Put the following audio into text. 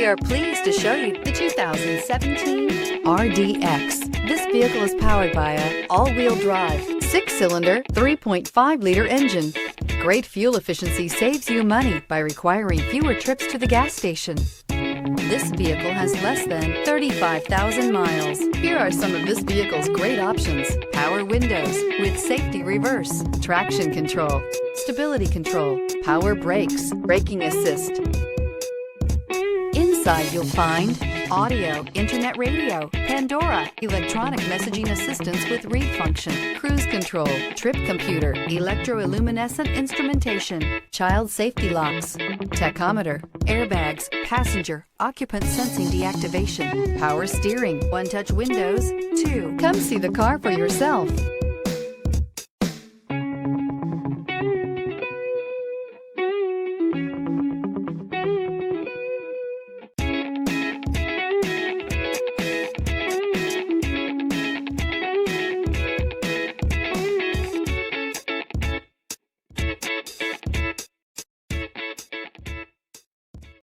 We are pleased to show you the 2017 RDX. This vehicle is powered by a all-wheel drive, 6-cylinder, 3.5-liter engine. Great fuel efficiency saves you money by requiring fewer trips to the gas station. This vehicle has less than 35,000 miles. Here are some of this vehicle's great options: power windows with safety reverse, traction control, stability control, power brakes, braking assist. Inside you'll find audio, internet radio, Pandora, electronic messaging assistance with read function, cruise control, trip computer, electroluminescent instrumentation, child safety locks, tachometer, airbags, passenger, occupant sensing deactivation, power steering, one-touch windows, 2. Come see the car for yourself.